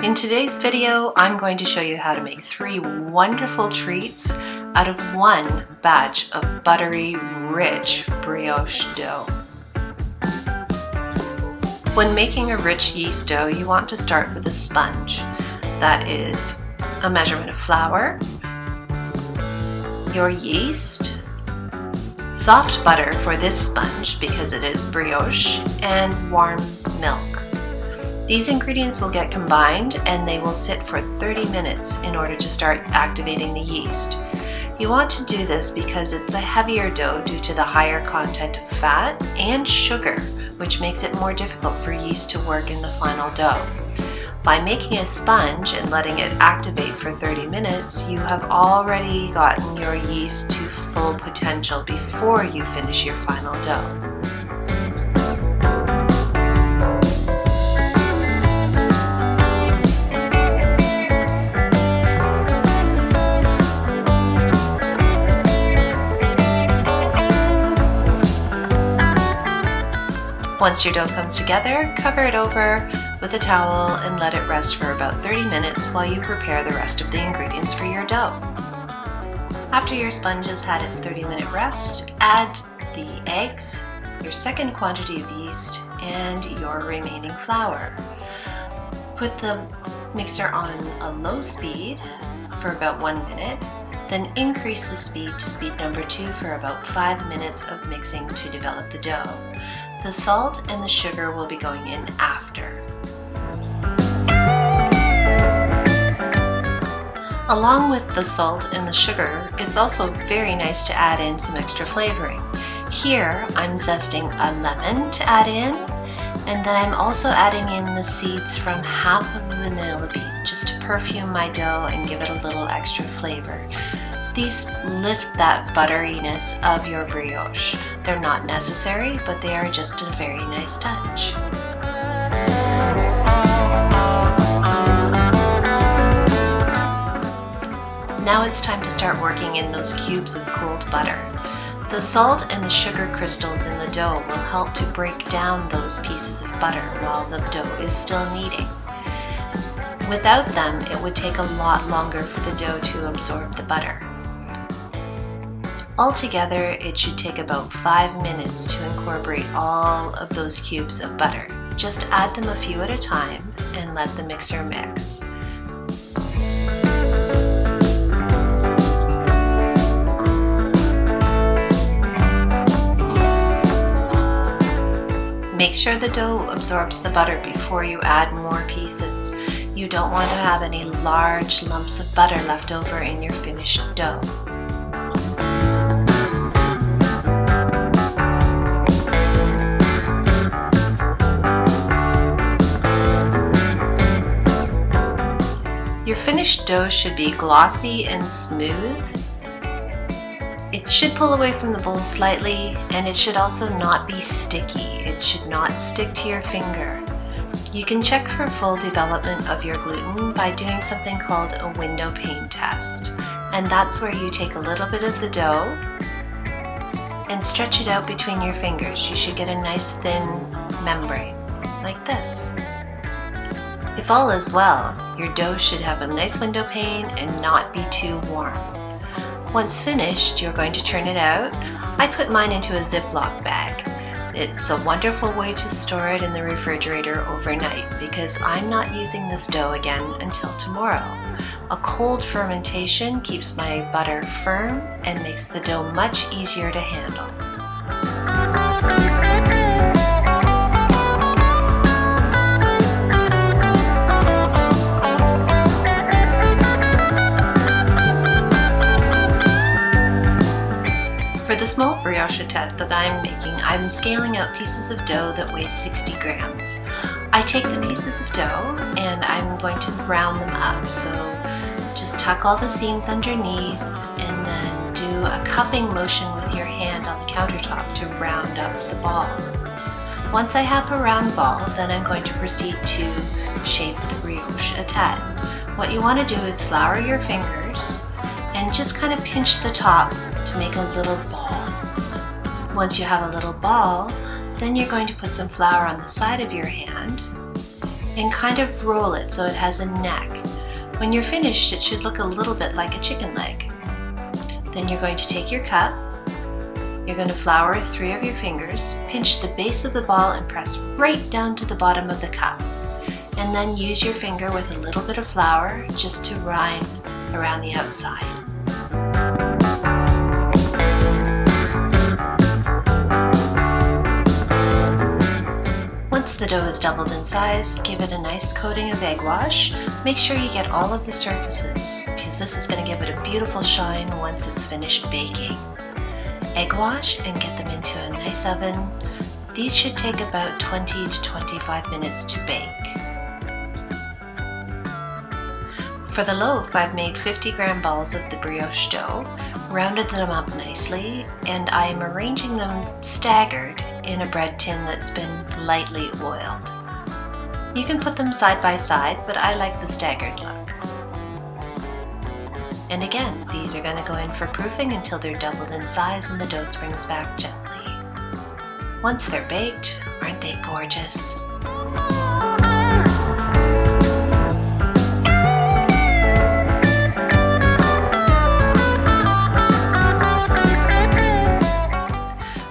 In today's video, I'm going to show you how to make 3 wonderful treats out of 1 batch of buttery, rich brioche dough. When making a rich yeast dough, you want to start with a sponge. That is a measurement of flour, your yeast, soft butter for this sponge because it is brioche, and warm milk. These ingredients will get combined and they will sit for 30 minutes in order to start activating the yeast. You want to do this because it's a heavier dough due to the higher content of fat and sugar, which makes it more difficult for yeast to work in the final dough. By making a sponge and letting it activate for 30 minutes, you have already gotten your yeast to full potential before you finish your final dough. Once your dough comes together, cover it over with a towel and let it rest for about 30 minutes while you prepare the rest of the ingredients for your dough. After your sponge has had its 30-minute rest, add the eggs, your second quantity of yeast, and your remaining flour. Put the mixer on a low speed for about 1 minute, then increase the speed to speed number 2 for about 5 minutes of mixing to develop the dough. The salt and the sugar will be going in after. Along with the salt and the sugar, it's also very nice to add in some extra flavoring. Here, I'm zesting a lemon to add in, and then I'm also adding in the seeds from half of a vanilla bean just to perfume my dough and give it a little extra flavor. These lift that butteriness of your brioche. They're not necessary, but they are just a very nice touch. Now it's time to start working in those cubes of cold butter. The salt and the sugar crystals in the dough will help to break down those pieces of butter while the dough is still kneading. Without them, it would take a lot longer for the dough to absorb the butter. Altogether, it should take about 5 minutes to incorporate all of those cubes of butter. Just add them a few at a time and let the mixer mix. Make sure the dough absorbs the butter before you add more pieces. You don't want to have any large lumps of butter left over in your finished dough. Your finished dough should be glossy and smooth. It should pull away from the bowl slightly, and it should also not be sticky. It should not stick to your finger. You can check for full development of your gluten by doing something called a window pane test. And that's where you take a little bit of the dough and stretch it out between your fingers. You should get a nice thin membrane, like this. If all is well, your dough should have a nice window pane and not be too warm. Once finished, you're going to turn it out. I put mine into a Ziploc bag. It's a wonderful way to store it in the refrigerator overnight because I'm not using this dough again until tomorrow. A cold fermentation keeps my butter firm and makes the dough much easier to handle. For the small brioche tete that I'm making, I'm scaling out pieces of dough that weigh 60 grams. I take the pieces of dough and I'm going to round them up. So just tuck all the seams underneath and then do a cupping motion with your hand on the countertop to round up the ball. Once I have a round ball, then I'm going to proceed to shape the brioche a tete. What you want to do is flour your fingers and just kind of pinch the top to make a little ball. Once you have a little ball, then you're going to put some flour on the side of your hand and kind of roll it so it has a neck. When you're finished, it should look a little bit like a chicken leg. Then you're going to take your cup, you're going to flour 3 of your fingers, pinch the base of the ball and press right down to the bottom of the cup. And then use your finger with a little bit of flour just to rime around the outside. Once the dough is doubled in size, give it a nice coating of egg wash. Make sure you get all of the surfaces because this is going to give it a beautiful shine once it's finished baking. Egg wash and get them into a nice oven. These should take about 20 to 25 minutes to bake. For the loaf, I've made 50-gram balls of the brioche dough, rounded them up nicely, and I'm arranging them staggered in a bread tin that's been lightly oiled. You can put them side by side, but I like the staggered look. And again, these are going to go in for proofing until they're doubled in size and the dough springs back gently. Once they're baked, aren't they gorgeous?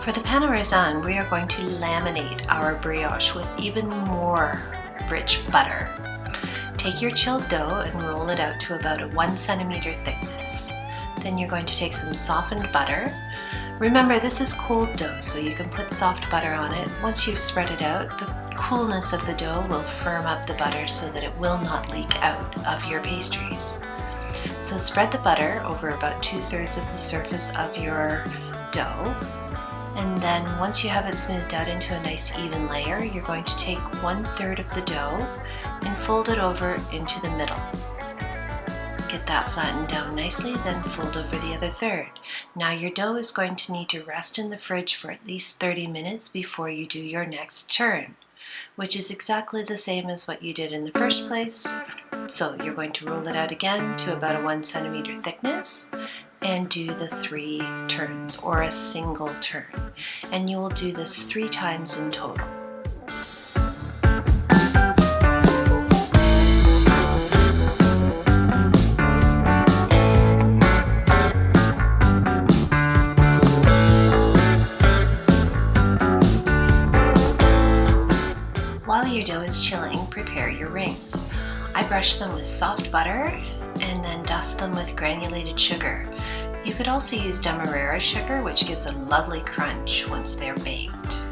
For the pan au raisin, we are going to laminate our brioche with even more rich butter. Take your chilled dough and roll it out to about a 1 centimeter thickness. Then you're going to take some softened butter. Remember, this is cold dough, so you can put soft butter on it. Once you've spread it out, the coolness of the dough will firm up the butter so that it will not leak out of your pastries. So spread the butter over about 2/3 of the surface of your dough. And then once you have it smoothed out into a nice even layer, you're going to take 1/3 of the dough and fold it over into the middle. Get that flattened down nicely, then fold over the other third. Now your dough is going to need to rest in the fridge for at least 30 minutes before you do your next turn, which is exactly the same as what you did in the first place. So you're going to roll it out again to about a 1 centimeter thickness and do the 3 turns, or a single turn. And you will do this 3 times in total. While your dough is chilling, prepare your rings. I brush them with soft butter and then dust them with granulated sugar. You could also use demerara sugar, which gives a lovely crunch once they're baked.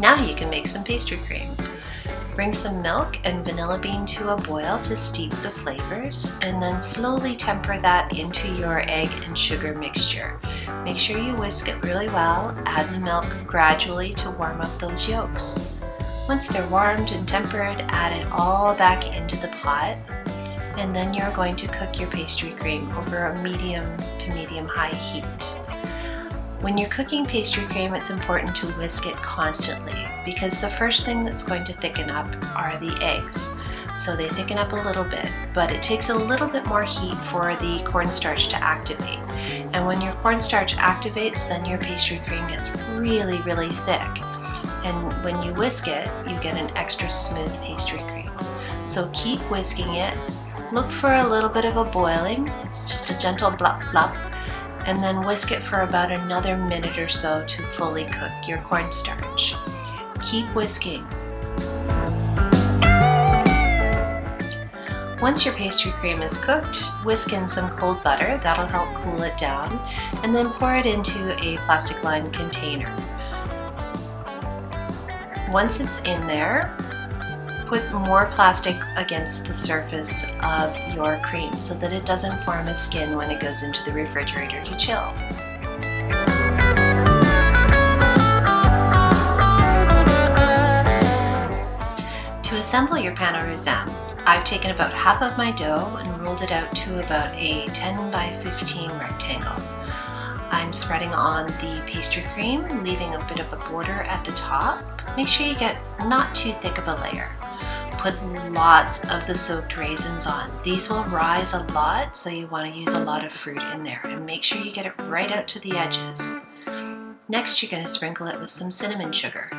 Now you can make some pastry cream. Bring some milk and vanilla bean to a boil to steep the flavors, and then slowly temper that into your egg and sugar mixture. Make sure you whisk it really well, add the milk gradually to warm up those yolks. Once they're warmed and tempered, add it all back into the pot, and then you're going to cook your pastry cream over a medium to medium-high heat. When you're cooking pastry cream, it's important to whisk it constantly because the first thing that's going to thicken up are the eggs. So they thicken up a little bit, but it takes a little bit more heat for the cornstarch to activate. And when your cornstarch activates, then your pastry cream gets really, really thick. And when you whisk it, you get an extra smooth pastry cream. So keep whisking it. Look for a little bit of a boiling. It's just a gentle blop blop. And then whisk it for about another minute or so to fully cook your cornstarch. Keep whisking. Once your pastry cream is cooked, whisk in some cold butter. That'll help cool it down. And then pour it into a plastic-lined container. Once it's in there, put more plastic against the surface of your cream so that it doesn't form a skin when it goes into the refrigerator to chill. To assemble your pan au raisin, I've taken about half of my dough and rolled it out to about a 10 by 15 rectangle. I'm spreading on the pastry cream, leaving a bit of a border at the top. Make sure you get not too thick of a layer. Put lots of the soaked raisins on. These will rise a lot, so you want to use a lot of fruit in there, and make sure you get it right out to the edges. Next, you're going to sprinkle it with some cinnamon sugar.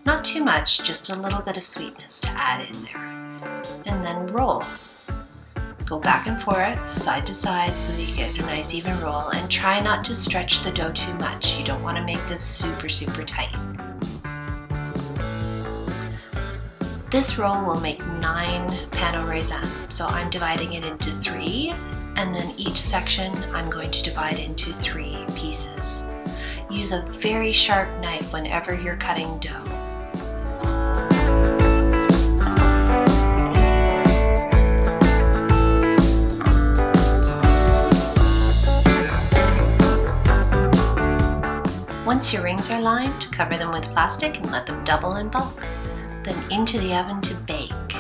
Not too much, just a little bit of sweetness to add in there. And then roll. Go back and forth, side to side, so that you get a nice even roll, and try not to stretch the dough too much. You don't want to make this super, super tight. This roll will make 9 pain au raisin, so I'm dividing it into 3, and then each section I'm going to divide into 3 pieces. Use a very sharp knife whenever you're cutting dough. Once your rings are lined, cover them with plastic and let them double in bulk. Then into the oven to bake.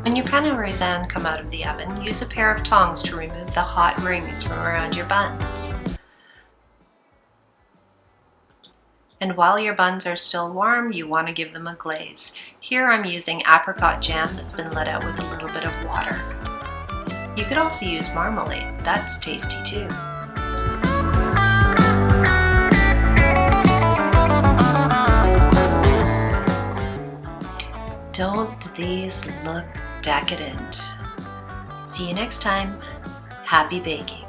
When your pain au raisin come out of the oven, use a pair of tongs to remove the hot rings from around your buns. And while your buns are still warm, you want to give them a glaze. Here I'm using apricot jam that's been let out with a little bit of water. You could also use marmalade, that's tasty too. Don't these look decadent? See you next time. Happy baking.